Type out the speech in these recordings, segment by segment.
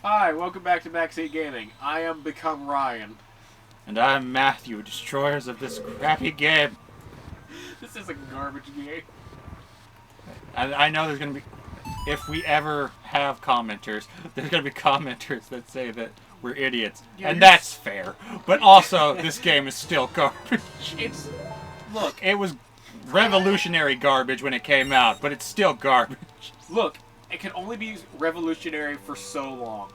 Hi, welcome back to Backseat Gaming. I am Become Ryan. And I'm Matthew, destroyers of this crappy game. This is a garbage game. I know there's gonna be, if we ever have commenters, there's gonna be commenters that say that we're idiots, Yeah, and that's fair. But also, this game is still garbage. It's... Look, It was revolutionary garbage when it came out, but it's still garbage. look, it can only be revolutionary for so long.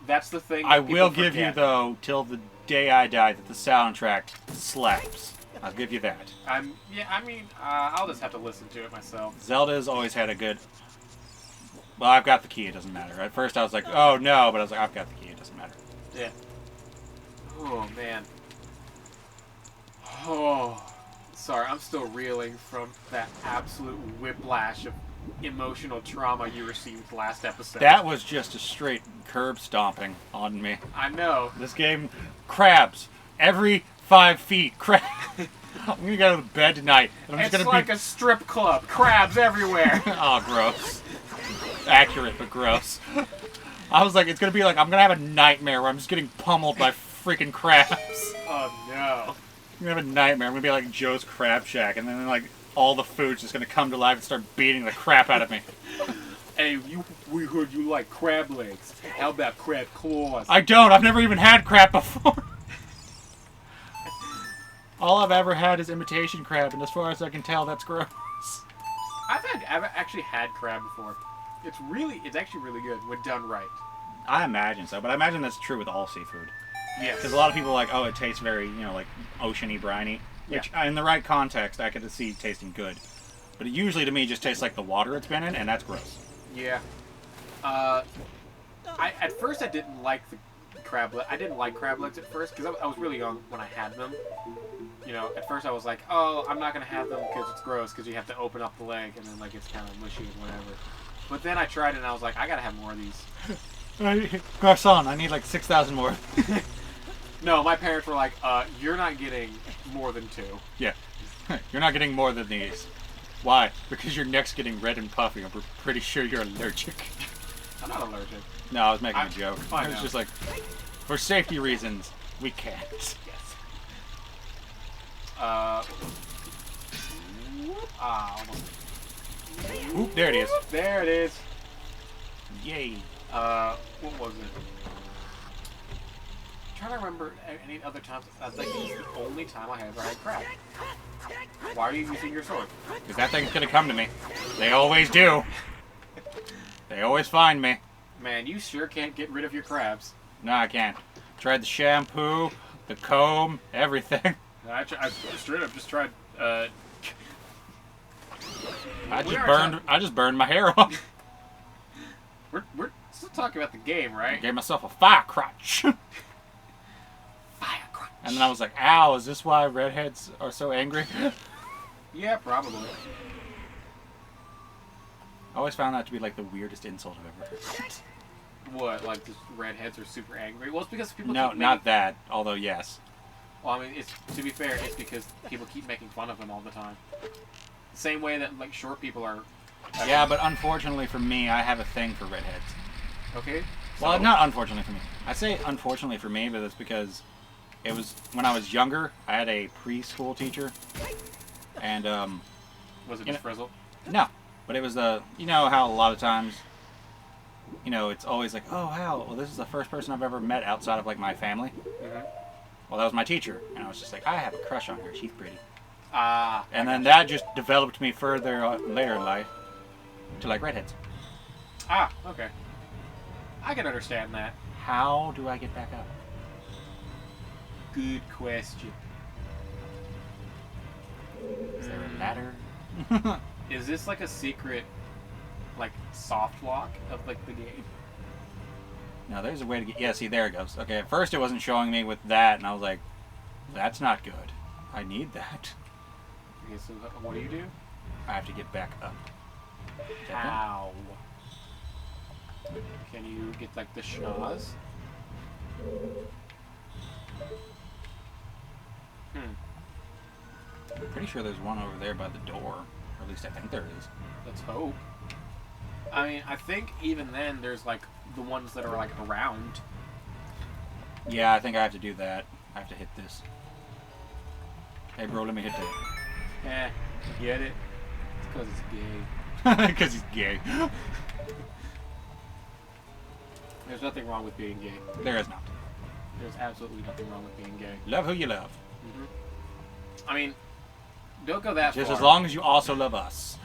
That's the thing that I people will give you, forget. though, till the day I die, that the soundtrack slaps. I'll give you that. I'll just have to listen to it myself. Zelda's always had a good... Well, I've got the key, it doesn't matter. At first I was like, oh no, but I was like, I've got the key, it doesn't matter. Yeah. Oh, man. Oh. Sorry, I'm still reeling from that absolute whiplash of emotional trauma you received last episode. That was just a straight curb stomping on me. I know. This game, crabs. Every 5 feet, crabs. I'm gonna go to bed tonight. And I'm It's just gonna like a strip club. Crabs everywhere. Oh, gross. Accurate, but gross. I was like, it's gonna be like, I'm gonna have a nightmare where I'm just getting pummeled by freaking crabs. Oh, no. I'm gonna have a nightmare. I'm gonna be like Joe's Crab Shack, and then like all the food's just gonna come to life and start beating the crap out of me. Hey, we heard you like crab legs. How about crab claws? I don't. I've never even had crab before. All I've ever had is imitation crab, and as far as I can tell, that's gross. I've actually had crab before. It's actually really good when done right. I imagine so, but I imagine that's true with all seafood. Yes. Because a lot of people are like, oh, it tastes very, like oceany, briny. Which, in the right context, I could see tasting good. But it usually, to me, just tastes like the water it's been in, and that's gross. Yeah. At first I didn't like the crab legs. I didn't like crab legs at first because I was really young when I had them. At first I was like, oh, I'm not gonna have them because it's gross because you have to open up the leg and then like it's kind of mushy and whatever. But then I tried it and I was like, I gotta have more of these. Garcon, I need like 6,000 more. No, my parents were like, you're not getting more than 2. Yeah. You're not getting more than these. Why? Because your neck's getting red and puffy. I'm pretty sure you're allergic. I'm not allergic. No, I was making a joke. I It's know. just like, for safety reasons, we can't. Yes. Almost. Oop, there it is. There it is. Yay. What was it? I'm trying to remember any other times. I think it's the only time I ever had crab. Why are you using your sword? Because that thing's gonna come to me. They always do. They always find me. Man, you sure can't get rid of your crabs. No, I can't. Tried the shampoo, the comb, everything. I straight up just tried. I just burned my hair off. We're still talking about the game, right? Gave myself a fire crotch. Fire crunch. And then I was like, ow, is this why redheads are so angry? Yeah, probably. I always found that to be like the weirdest insult I've ever heard. What? Like the redheads are super angry? Well, it's because people. No, keep not making... that. Although, yes. Well, I mean, it's to be fair, it's because people keep making fun of them all the time. Same way that like short people are. Yeah, but unfortunately for me, I have a thing for redheads. Okay. Well, not unfortunately for me. I say unfortunately for me, but it's because it was when I was younger. I had a preschool teacher, and Was it just Frizzle? no, but it was you know how a lot of times, it's always like, oh wow, well this is the first person I've ever met outside of like my family. Mm-hmm. Well, that was my teacher, and I was just like, I have a crush on her. She's pretty. Ah. And then that just developed me further later in life to like redheads. Ah. Okay. I can understand that. How do I get back up? Good question. Is there a ladder? Is this like a secret, like soft lock of like the game? No, there's a way to get... Yeah, see, there it goes. Okay, at first it wasn't showing me with that, and I was like, that's not good. I need that. Okay, so what do you do? I have to get back up. How? Can you get like the schnoz? I'm pretty sure there's one over there by the door. Or at least I think there is. Let's hope. I mean, I think even then there's like the ones that are like around. Yeah, I think I have to do that. I have to hit this. Hey, bro, let me hit that. Get it? It's because it's gay. Because he's gay. There's nothing wrong with being gay. There is not. There's absolutely nothing wrong with being gay. Love who you love. I mean, don't go that Just far. as long as you also love us.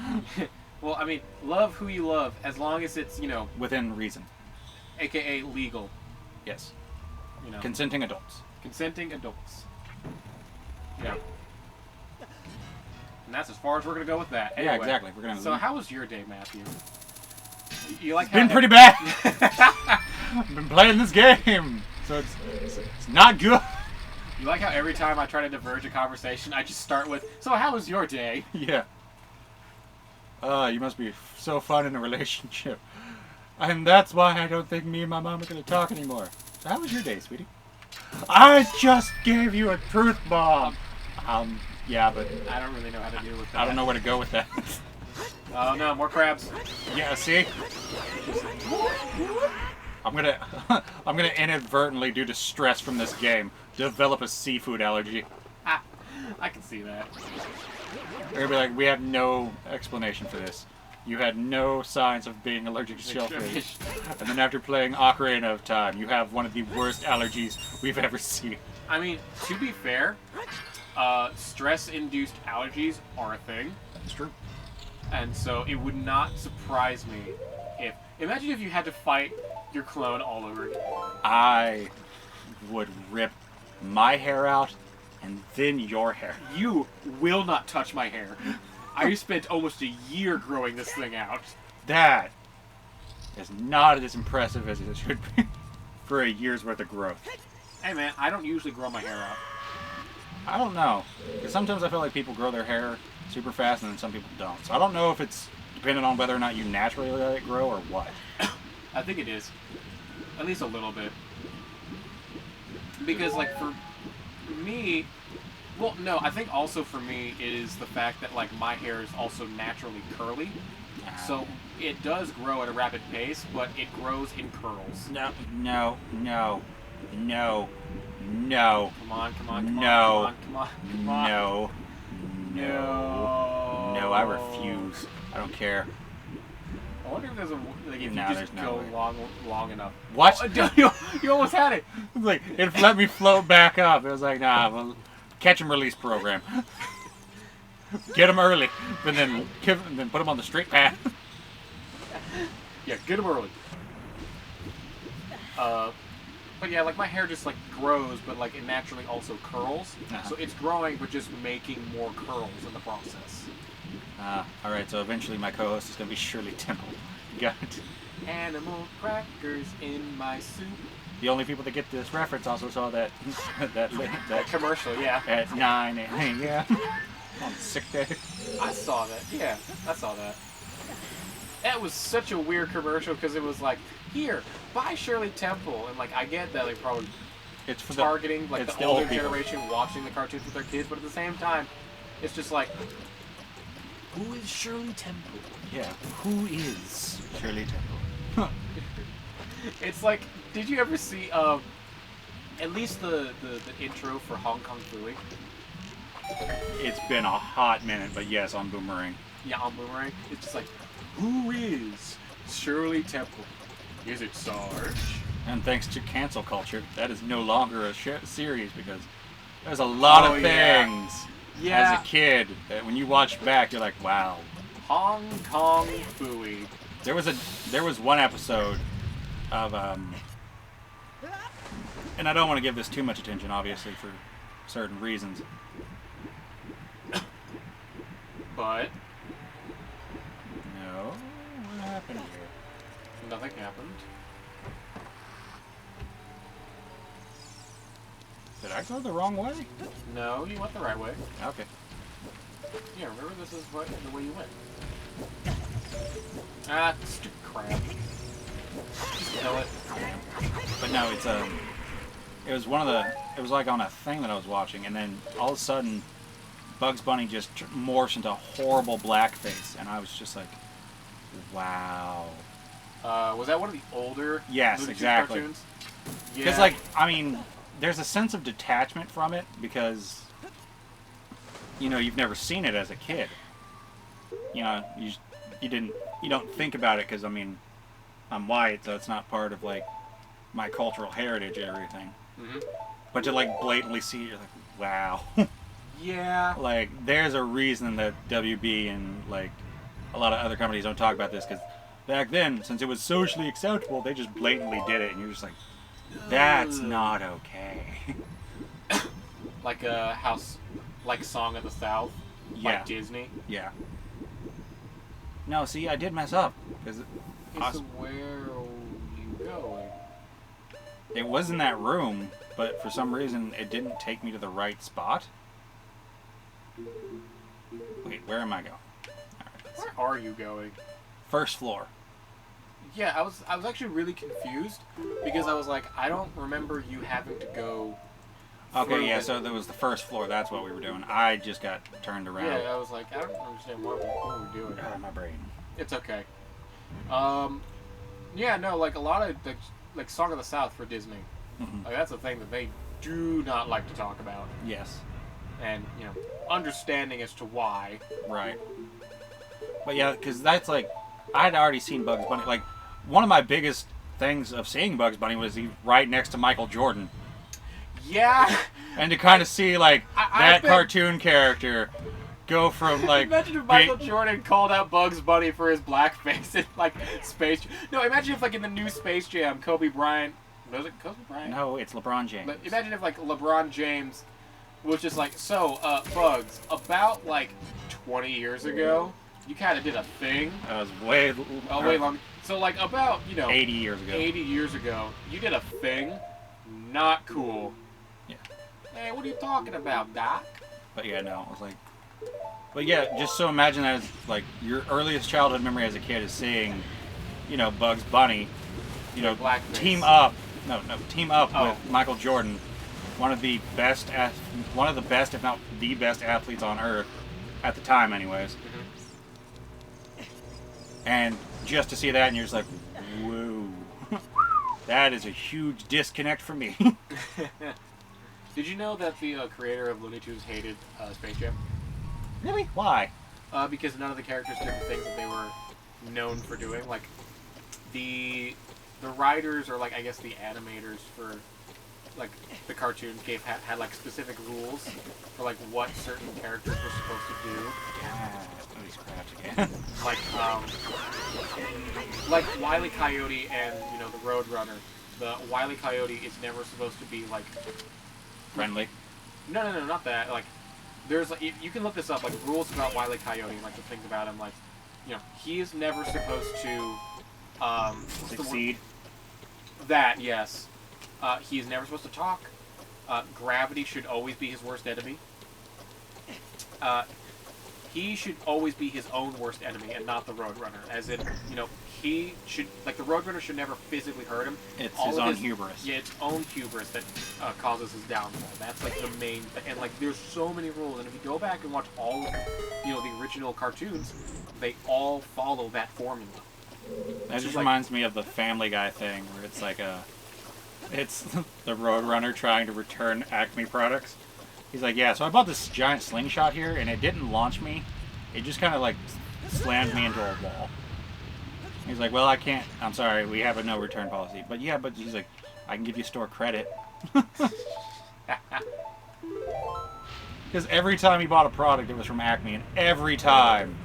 Well, I mean, love who you love, as long as it's, you know... Within reason. AKA legal. Yes. You know. Consenting adults. Consenting adults. Yeah. And that's as far as we're going to go with that. Anyway, Yeah, exactly. We're gonna. So how was your day, Matthew? You like It's been pretty bad. I've been playing this game, so it's not good. You like how every time I try to diverge a conversation, I just start with, so how was your day? Yeah. You must be so fun in a relationship. And that's why I don't think me and my mom are going to talk anymore. So how was your day, sweetie? I just gave you a truth bomb. Yeah, but I don't really know how to deal with that. I don't know where to go with that. Oh no, more crabs. Yeah, see? I'm gonna inadvertently, due to stress from this game, develop a seafood allergy. I can see that. They're gonna be like, we have no explanation for this. You had no signs of being allergic to shellfish. And then after playing Ocarina of Time, you have one of the worst allergies we've ever seen. I mean, to be fair, stress-induced allergies are a thing. It's true. And so it would not surprise me if... Imagine if you had to fight your clone all over again. I would rip my hair out and then your hair. You will not touch my hair. I spent almost a year growing this thing out. That is not as impressive as it should be for a year's worth of growth. Hey man, I don't usually grow my hair out. I don't know. 'Cause sometimes I feel like people grow their hair super fast and then some people don't. So I don't know if it's dependent on whether or not you naturally let it grow or what. I think it is. At least a little bit. Because, like, for me... Well, no, I think also for me it is the fact that, like, my hair is also naturally curly. So it does grow at a rapid pace, but it grows in curls. No. No. Come on, come on, come No. on, come on, come on. No. No, I refuse. I don't care. I wonder if there's a... Like, if No, you there's just no go way. long enough. What? Oh, you almost had it! It's like, it let me float back up. It was like, nah, well, catch and release program. Get them early, and then put them on the straight path. Yeah, get them early. But yeah, like my hair just like grows, but like it naturally also curls. Uh-huh. So it's growing, but just making more curls in the process. Alright, so eventually my co-host is going to be Shirley Temple. Got it. Animal crackers in my soup. The only people that get this reference also saw that That commercial, yeah. at 9 a.m. on sick day. I saw that. Yeah, I saw that. That was such a weird commercial because it was like, here, buy Shirley Temple, and like I get that they probably It's for targeting like it's the the old older people. generation watching the cartoons with their kids, but at the same time, it's just like, who is Shirley Temple? Yeah, who is Shirley Temple? It's like, did you ever see at least the intro for Hong Kong Phooey? It's been a hot minute, but yes, on Boomerang. Yeah, on Boomerang. It's just like, who is Shirley Temple? Is it Sarge? And thanks to cancel culture, that is no longer a series because there's a lot of yeah. things Yeah. as a kid that when you watch back, you're like, wow. Hong Kong Phooey. There was one episode of and I don't want to give this too much attention, obviously, for certain reasons. But No, what happened here? nothing happened. Did I go the wrong way? No, you went the right way. Okay. Yeah, remember this is the way you went. Ah, stupid crap. Just kill it. But no, it was like on a thing that I was watching, and then all of a sudden, Bugs Bunny just morphs into horrible blackface, and I was just like, Wow. Was that one of the older Yes, Looney Tunes exactly. cartoons? Because, like, I mean, there's a sense of detachment from it because, you know, you've never seen it as a kid. You know, you don't think about it because, I mean, I'm white, so it's not part of, like, my cultural heritage and everything. Mm-hmm. But to, like, blatantly see it, you're like, wow. Yeah. Like, there's a reason that WB and, like, a lot of other companies don't talk about this because back then, since it was socially acceptable, they just blatantly did it, and you're just like, that's not okay. Like a house, like Song of the South, Yeah. like Disney. Yeah. No, see, I did mess up because Okay, so where are you going? it was in that room, but for some reason it didn't take me to the right spot. Wait, where am I going? Where are you going? First floor. Yeah, I was actually really confused because I was like, I don't remember you having to go. Okay, yeah, so there was the first floor. That's what we were doing. I just got turned around. Yeah, I was like, I don't understand what we're doing. Oh, my brain. It's okay. Yeah, no, like a lot of like Song of the South for Disney. Mm-hmm. Like that's a thing that they do not like to talk about, Yes. and you know, understanding as to why. Right. But yeah, because that's like, I had already seen Bugs Bunny. Like, one of my biggest things of seeing Bugs Bunny was he right next to Michael Jordan. Yeah. And to kind of see, like, that bet- cartoon character go from, like... Imagine if Michael Jordan called out Bugs Bunny for his blackface in, like, Space Jam. No, imagine if, like, in the new Space Jam, Kobe Bryant... Was it Kobe Bryant? No, it's LeBron James. But imagine if, like, LeBron James was just like, so, Bugs, about, like, 20 years ago, you kind of did a thing. That was way... Way long. So, like, about, you know... 80 years ago. 80 years ago, you did a thing. Not cool. Yeah. Hey, what are you talking about, Doc? But yeah, no, it was like... But yeah, just so imagine that as, like, your earliest childhood memory as a kid is seeing, you know, Bugs Bunny, you know, Blackface. team up Oh. with Michael Jordan, one of the best, if not the best athletes on earth, at the time anyways. Mm-hmm. And just to see that, and you're just like, whoa. That is a huge disconnect for me. Did you know that the creator of Looney Tunes hated Space Jam? Really? Why? Because none of the characters did the things that they were known for doing. Like, the writers, or, like, I guess the animators for, like, the cartoons had like, specific rules for, like, what certain characters were supposed to do. Yeah, these crabs again. Like Wile E. Coyote and, you know, the Roadrunner. The Wile E. Coyote is never supposed to be, like... Friendly? No, not that. Like, there's, like, you can look this up, like, rules about Wile E. Coyote, and, like, the things about him, like, you know, he is never supposed to, Succeed? That, yes. He is never supposed to talk. Gravity should always be his worst enemy. He should always be his own worst enemy and not the Roadrunner. As in, you know, he should, like, the Roadrunner should never physically hurt him. It's his own hubris. Yeah, it's own hubris that causes his downfall. That's, like, the main thing. And, like, there's so many rules. And if you go back and watch all of, you know, the original cartoons, they all follow that formula. That just reminds me of the Family Guy thing, where it's like it's the Roadrunner trying to return Acme products. He's like, yeah, so I bought this giant slingshot here, and it didn't launch me. It just kind of, like, slammed me into a wall. He's like, well, I can't. I'm sorry, we have a no return policy. But yeah, but he's like, I can give you store credit. Because every time he bought a product, it was from Acme, and every time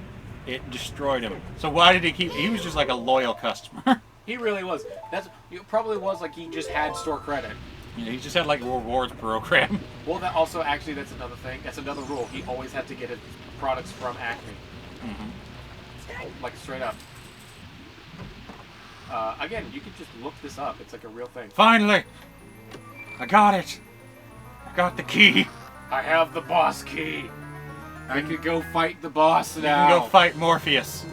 it destroyed him. So why did he keep... He was just like a loyal customer. He really was. It probably was like he just had store credit. Yeah, he just had like a rewards program. Well, that also, actually, that's another thing. That's another rule. He always had to get his products from Acme. Mm-hmm. Like, straight up. Again, you can just look this up. It's like a real thing. Finally! I got it! I got the key! I have the boss key! I could go fight the boss now! You can go fight Morpheus.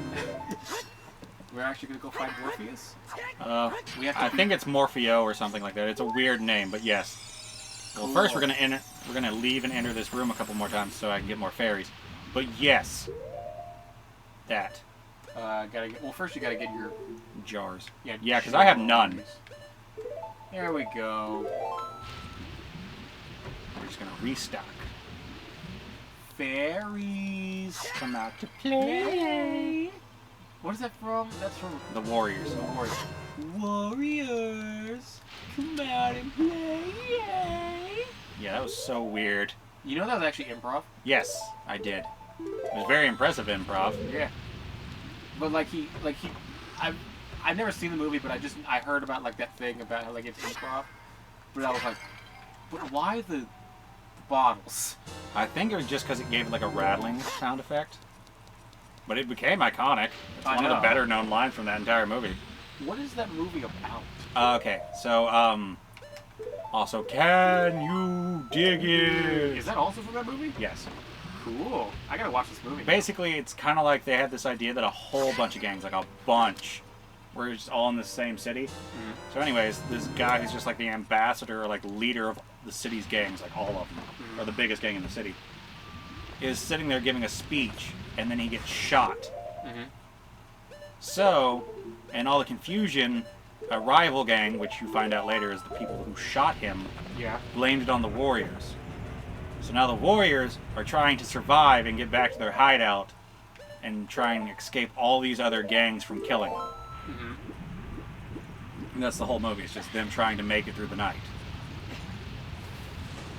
We're actually gonna go fight Morpheus? I think it's Morpheo or something like that. It's a weird name, but yes. Well, Cool. first we're gonna leave and enter this room a couple more times so I can get more fairies. But yes, that. Well, first you gotta get your Jars. yeah. Yeah, because I have none. There we go. We're just gonna restock. Fairies Come out to play. What is that from? That's from The Warriors. the Warriors. Warriors, come out and play. Yeah, that was so weird. You know that was actually improv. Yes, I did. It was very impressive improv. Yeah. But I've never seen the movie, but I heard about like that thing about how like it's improv. But I was like, but why the bottles? I think it was just because it gave like a rattling sound effect. But it became iconic. It's I one of know. the better known lines from that entire movie. What is that movie about? Okay, so also, can you dig it? Is that also from that movie? Yes. Cool. I gotta watch this movie. Basically, it's kind of like they had this idea that a whole bunch of gangs, like a bunch, were just all in the same city. Mm-hmm. So anyways, this guy who's just like the ambassador or like leader of the city's gangs, like all of them, or the biggest gang in the city, is sitting there giving a speech, and then he gets shot. Mm-hmm. So, in all the confusion, a rival gang, which you find out later is the people who shot him, Yeah. blamed it on the Warriors. So now the Warriors are trying to survive and get back to their hideout and try and escape all these other gangs from killing them. Mm-hmm. And that's the whole movie. It's just them trying to make it through the night.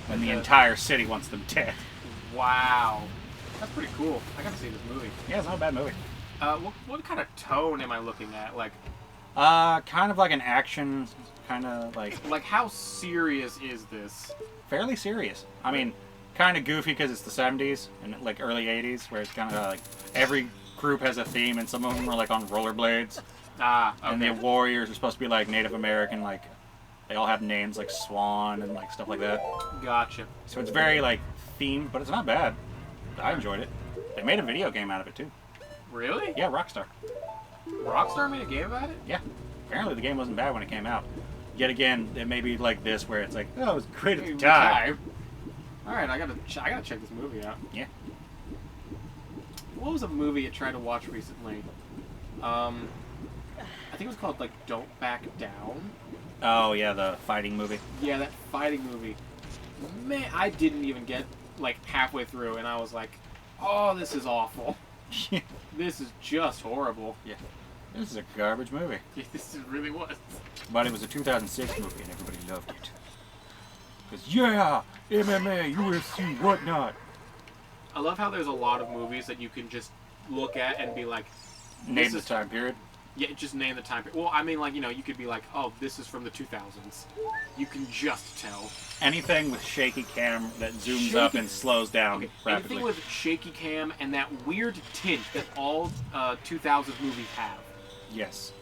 And the entire city wants them dead. Wow. That's pretty cool. I gotta see this movie. Yeah, it's not a bad movie. What kind of tone am I looking at? Like Kind of like an action, kind of like how serious is this? fairly serious. I mean, kind of goofy because it's the 70s and like early 80s, where it's kind of like every group has a theme, and some of them are like on rollerblades. Ah, okay. And the Warriors are supposed to be like Native American, like they all have names like Swan and like stuff like that. Gotcha. So it's very like themed, but it's not bad. I enjoyed it. They made a video game out of it too. Really? Yeah, Rockstar. Rockstar made a game about it? Yeah. Apparently the game wasn't bad when it came out. Yet again, it may be like this, where it's like, oh, it was great at the time. All right, I gotta check this movie out. Yeah. What was a movie I tried to watch recently? I think it was called like Don't Back Down. Oh yeah, the fighting movie. Yeah, that fighting movie. Man, I didn't even get like halfway through, and I was like, "Oh, this is awful. Yeah. This is just horrible." Yeah. This is a garbage movie. This really was. But it was a 2006 movie, and everybody loved it. Because, yeah, MMA, UFC, whatnot. I love how there's a lot of movies that you can just look at and be like, Name the time period. Yeah, just name the time period. Well, I mean, like, you know, you could be like, oh, this is from the 2000s. You can just tell. Anything with shaky cam that zooms up and slows down rapidly. Anything with shaky cam and that weird tint that all 2000s movies have. Yes.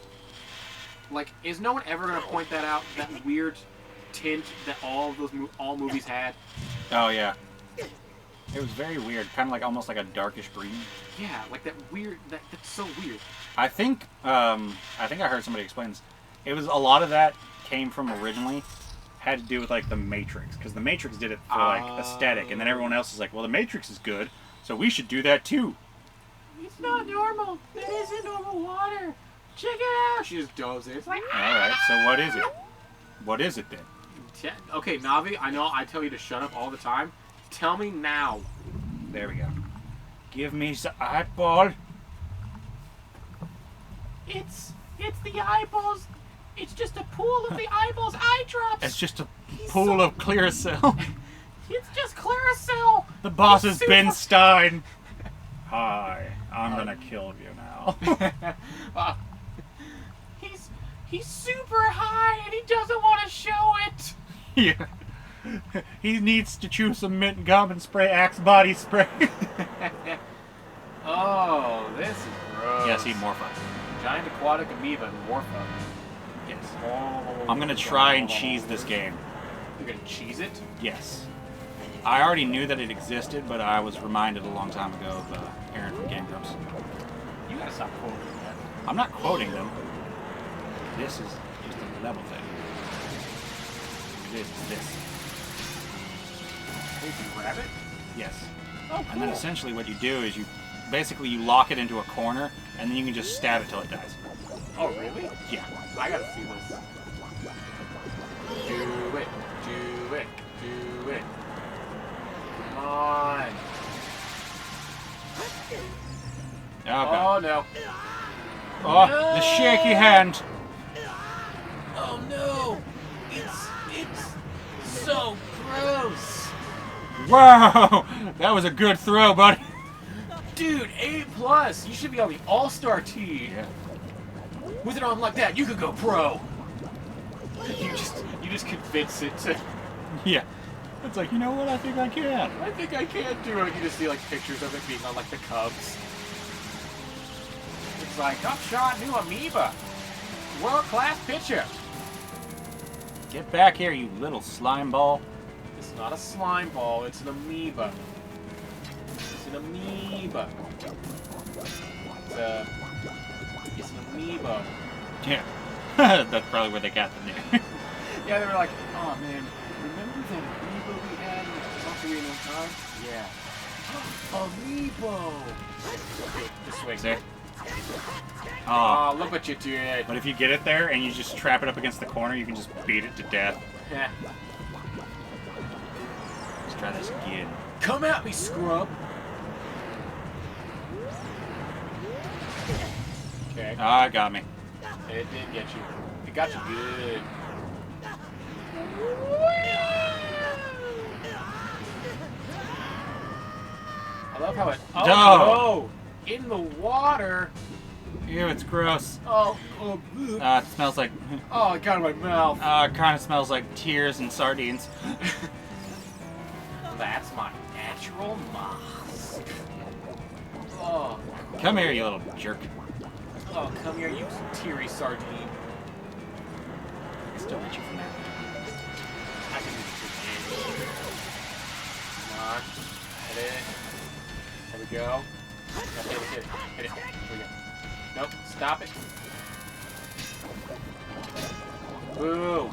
Like, is no one ever going to point that out? That weird tint that all of those all movies had? Oh, yeah. It was very weird. Kind of like almost like a darkish green. Yeah, like that weird, that's so weird. I think I heard somebody explain this. It was a lot of that came from originally had to do with like the Matrix, because the Matrix did it for like aesthetic, and then everyone else is like, well, the Matrix is good, so we should do that too. It's not normal. That isn't normal water. Check it out. She just does it. It's like, All right, so what is it? What is it then? Okay, Navi, I know I tell you to shut up all the time. Tell me now. There we go. Give me the eyeball. It's the eyeballs. It's just a pool of the eyeballs eye drops. It's just a pool of Clearasil. It's just Claracil. The boss is Super- Ben Stein. Hi, I'm gonna kill you now. He's super high and he doesn't want to show it. Yeah. He needs to chew some mint gum and spray Axe body spray. Oh, this is gross. Yes, eat Morphin. Giant aquatic amoeba and Morphin. Yes. Oh, I'm gonna try and cheese this game. You're gonna cheese it? Yes. I already knew that it existed, but I was reminded a long time ago of Aaron from Game Grumps. You gotta stop quoting that. I'm not quoting them. This is just a level thing. This is this. You can grab it? Yes. Oh, cool. And then essentially what you do is you lock it into a corner, and then you can just stab it till it dies. Oh, really? Yeah. I gotta see this. Do it. Do it. Do it. Come on. Oh, God. Oh, no. Oh, No! the shaky hand. Oh, no. It's so gross. Whoa! That was a good throw, buddy. Dude, A+. You should be on the All-Star team. Yeah. With an arm like that, you could go pro. You just convince it to. Yeah. It's like, you know what? I think I can. I think I can do it. You just see like pictures of it being on like the Cubs. It's like upshot new amoeba, world-class pitcher. Get back here, you little slime ball. It's not a slime ball. It's an amoeba. It's an amoeba. It's an amoeba. Yeah. That's probably where they got the name. Yeah, they were like, oh man, remember that amoeba we had in Ocarina of Time? Yeah. Amiibo! Okay, just swing. See? Oh, Oh. look what you did. But if you get it there and you just trap it up against the corner, you can just beat it to death. Yeah. Let's try this again. Come at me, scrub! Okay. Ah, got me. It did get you. It got you good. I love how it. Oh, no! In the water! Ew, it's gross. Oh, It smells like... oh, it got in my mouth. It kind of smells like tears and sardines. That's my natural mask. Oh. Come here, you little jerk. Oh, come here, you teary sardine. I can still reach you from there. I can reach your hand. Come on. Hit it. There we go. Now hit it, hit it, hit it. Here we go. Nope, stop it. Boo.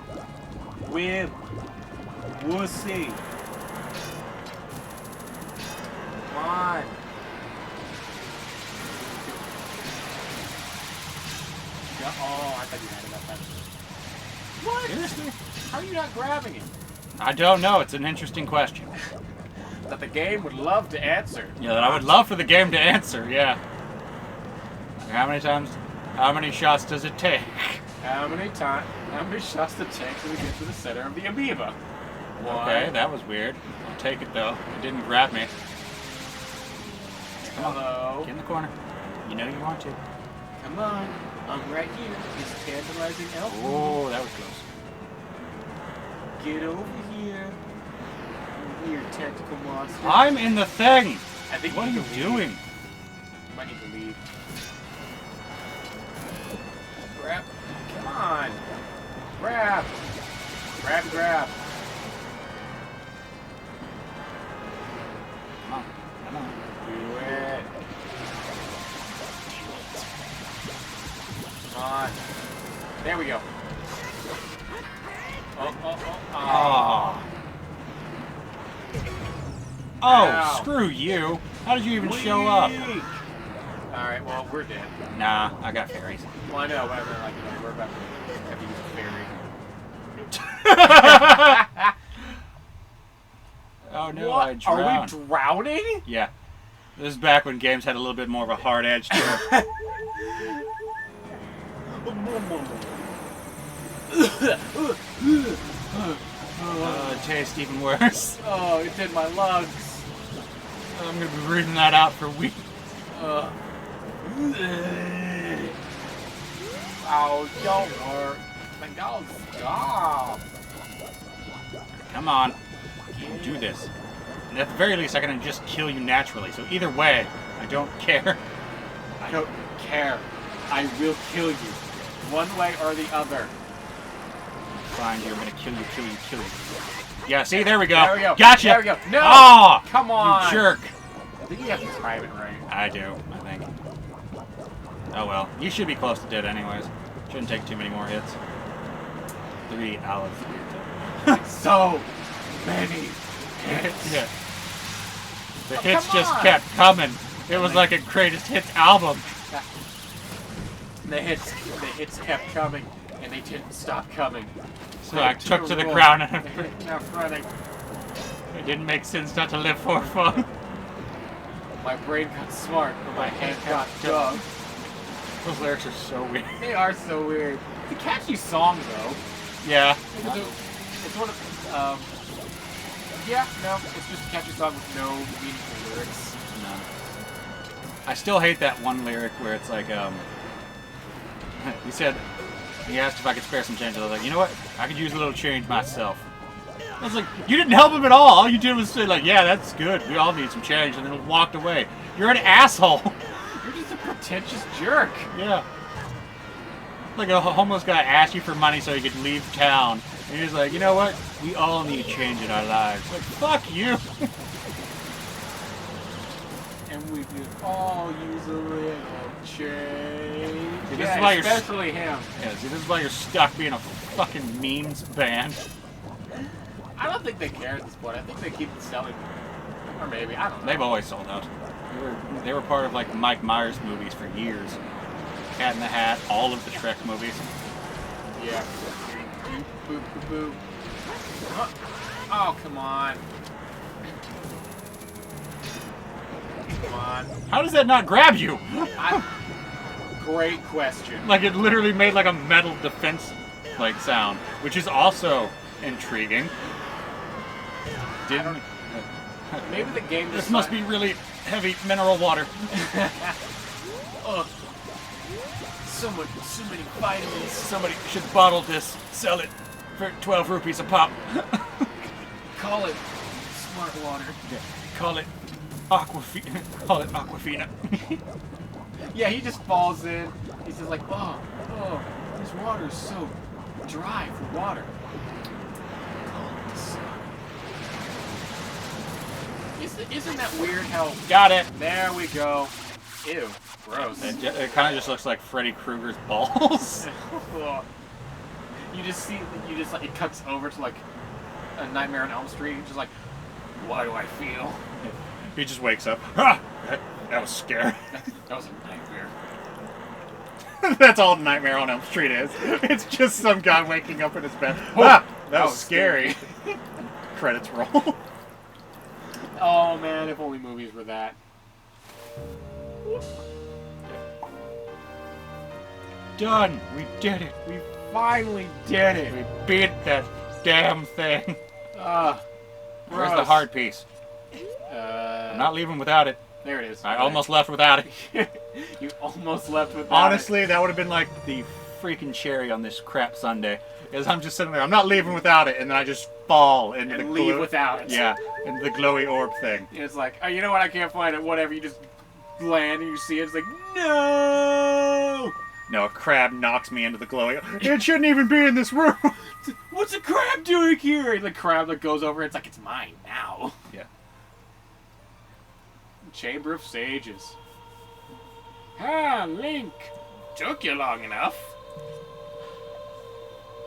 Win. Wussy. Come on. Oh, I thought you had it that time. What? Seriously? How are you not grabbing it? I don't know. It's an interesting question. That the game would love to answer. Yeah, that I would love for the game to answer, yeah. How many times, how many shots does it take? How many shots to take till we get to the center of the amoeba? One. Okay, that was weird. I'll take it though. It didn't grab me. Come on. Hello. Get in the corner. You know you want to. Come on. I'm right here. This tantalizing elf. Oh, that was close. Get over here. You weird tentacle monster. I'm in the thing! I think What are you doing? You might need to leave. Grab. Come on. Grab. Grab, grab. Come on. Come on. Do it. Come on. There we go. Oh. Oh, Ow. screw you. How did you even show up? Alright, well, we're dead. Nah, I got fairies. Well, I know, but I mean, like, you know, we're about to have to use a fairy. Oh no, What? I drowned. Are we drowning? Yeah. This is back when games had a little bit more of a hard edge to them. It tastes even worse. Oh, it did my lungs. I'm gonna be breathing that out for weeks. Oh, don't work. Like, oh, stop. Come on. You can do this. And at the very least, I can just kill you naturally. So either way, I don't care. I don't care. I will kill you. One way or the other. Find you. I'm gonna kill you, kill you, kill you. Yeah, see? There we go. There we go. Gotcha. There we go. No! Oh! Come on! You jerk. I think you have to time it right. I do, I think. Oh well. You should be close to dead anyways. Shouldn't take too many more hits. 3 olives. So many hits. Yeah. The Oh, hits come just on. kept coming. It was like a greatest hits album. The hits kept coming, and they didn't stop coming. So I took to the ground and Now running. it didn't make sense not to live for fun. My brain got smart, but my head got dumb. Those lyrics are so weird. They are so weird. It's a catchy song, though. Yeah. It's one of, yeah, no, it's just a catchy song with no meaningful lyrics. No. I still hate that one lyric where it's like, he asked if I could spare some change. I was like, you know what? I could use a little change myself. I was like, you didn't help him at all. All you did was say, like, yeah, that's good. We all need some change. And then walked away. You're an asshole. You're just a pretentious jerk. Yeah. Like a homeless guy asked you for money so he could leave town. And he was like, you know what? We all need change in our lives. Like, fuck you. And we could all use a little change. See, this is why especially him. Yeah, see, this is why you're stuck being a fucking memes band. I don't think they care at this point. I think they keep selling. Or maybe, I don't know. They've always sold out. They were part of like Mike Myers movies for years. Cat in the Hat, all of the Shrek movies. Yeah. Boop, boop, boop. Oh, come on. Come on. How does that not grab you? Great question. Like it literally made like a metal defense like sound, which is also intriguing. Didn't. Maybe the game. This must be really heavy mineral water. Ugh. So many vitamins. Somebody should bottle this, sell it for 12 rupees a pop. Call it smart water. Yeah. Call it Aquafina. Call it Aquafina. Yeah, he just falls in. He's just like, oh, this water is so dry for water. Isn't that weird how... Got it. There we go. Ew, gross. It kind of just looks like Freddy Krueger's balls. You just like, it cuts over to like a Nightmare on Elm Street. You're just like, why do I feel? He just wakes up. Ah, that was scary. That was a nightmare. That's all Nightmare on Elm Street is. It's just some guy waking up in his bed. Ah, that was scary. Credits roll. Oh man, if only movies were that. Done. We did it. We finally did it. We beat that damn thing. Where's the hard piece? I'm not leaving without it. There it is. I almost left without it. You almost left without Honestly, that would have been like the freaking cherry on this crap sundae. Is I'm just sitting there. I'm not leaving without it, and then I just fall into the leave without it. Yeah, into the glowy orb thing. It's like, oh, you know what? I can't find it. Whatever. You just land and you see it. It's like, no. No, a crab knocks me into the glowy. It shouldn't even be in this room. What's a crab doing here? And the crab like goes over. It's like, it's mine now. Yeah. Chamber of Sages. Ah, Link. Took you long enough.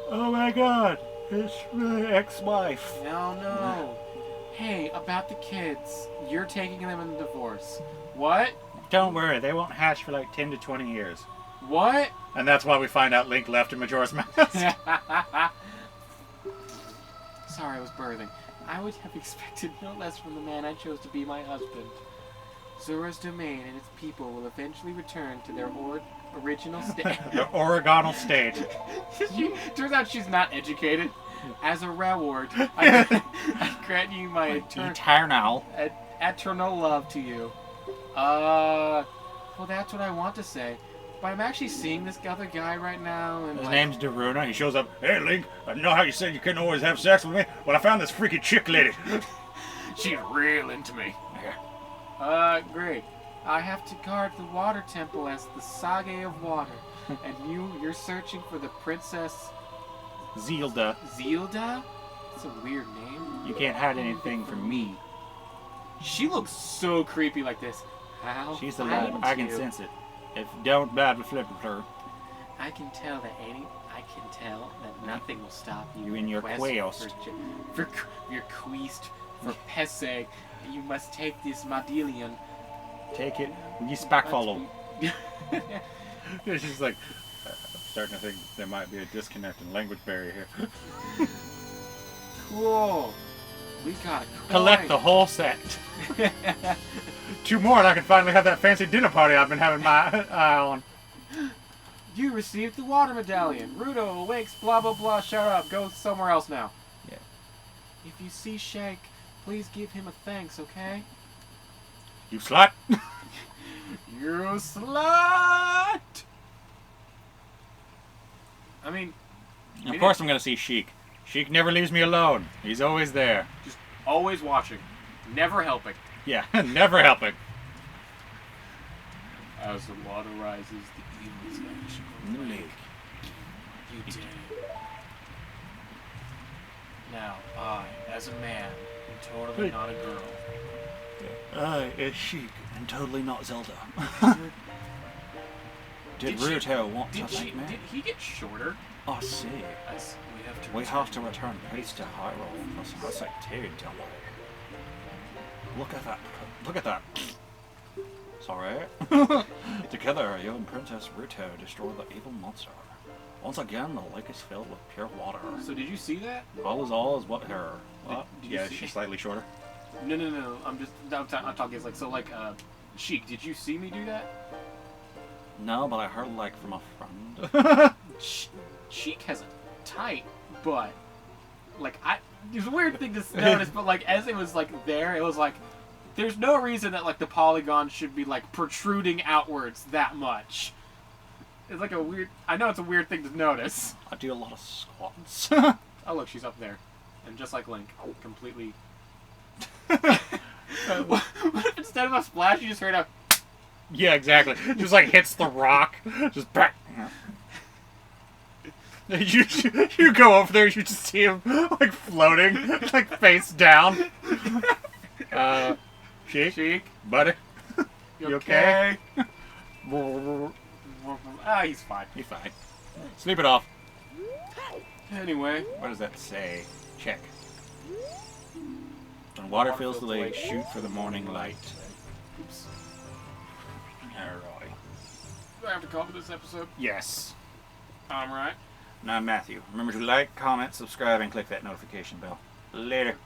Oh my god, it's my ex-wife. No. Hey, about the kids. You're taking them in the divorce. What? Don't worry, they won't hatch for like 10 to 20 years. What? And that's why we find out Link left in Majora's Mask. Sorry, I was birthing. I would have expected no less from the man I chose to be my husband. Zora's domain and its people will eventually return to their original state. The Oregonal state. Turns out she's not educated. As a reward, I grant you my eternal love to you. Well, that's what I want to say. But I'm actually seeing this other guy right now, and his name's Daruna. He shows up. Hey, Link. I know how you said you couldn't always have sex with me, but I found this freaky chick lady. She's real into me. Great. I have to guard the water temple as the Sage of Water, and you're searching for the Princess Zelda. Zelda? That's a weird name. You can't hide anything from me. She looks so creepy like this. How? She's alive. I can sense it. If you don't bad with flip her. I can tell that nothing will stop you. You in your quest. For your quest for Pese, you must take this Madillion. Take it. You spack follow. Yeah, she's like, I'm starting to think there might be a disconnect in language barrier here. Cool. We got a coin. Collect the whole set. 2 more and I can finally have that fancy dinner party I've been having my eye on. You received the water medallion. Rudo awakes, blah blah blah, shut up. Go somewhere else now. Yeah. If you see Shake, please give him a thanks, okay? You slut! You slut! I mean... Of course I'm gonna see Sheik. Sheik never leaves me alone. He's always there. Just always watching. Never helping. Yeah, never helping. As the water rises, the evils vanish In the from the lake. lake. You did it. Now, I, as a man, am totally not a girl. I is Sheik and totally not Zelda. Did Ruto want to thank me? Did he get shorter? I see. As We have to return peace to Hyrule. That's how I too, don't we? Look at that. Look at that. Sorry. Together, you and Princess Ruto destroy the evil monster. Once again, the lake is filled with pure water. So did you see that? All is what her. What? Did you Yeah, see- she's slightly shorter. No. I'm talking like so like Sheik. Did you see me do that? No, but I heard like from a friend. Sheik has a tight butt. Like it's a weird thing to notice, but like as it was like there, it was like there's no reason that like the polygon should be like protruding outwards that much. It's like a weird. I know it's a weird thing to notice. I do a lot of squats. Oh look, she's up there, and just like Link, completely. What if instead of a splash, you just heard a? Yeah, exactly. Just like hits the rock. Just back. You go over there, you just see him like floating, like face down. Sheik, buddy, you okay? He's fine. He's fine. Sleep it off. Anyway, What does that say? Check. When water fills the lake, shoot for the morning light. oops. Alright. Do I have to call for this episode? Yes. I'm right. Now, Matthew, remember to like, comment, subscribe, and click that notification bell. Later.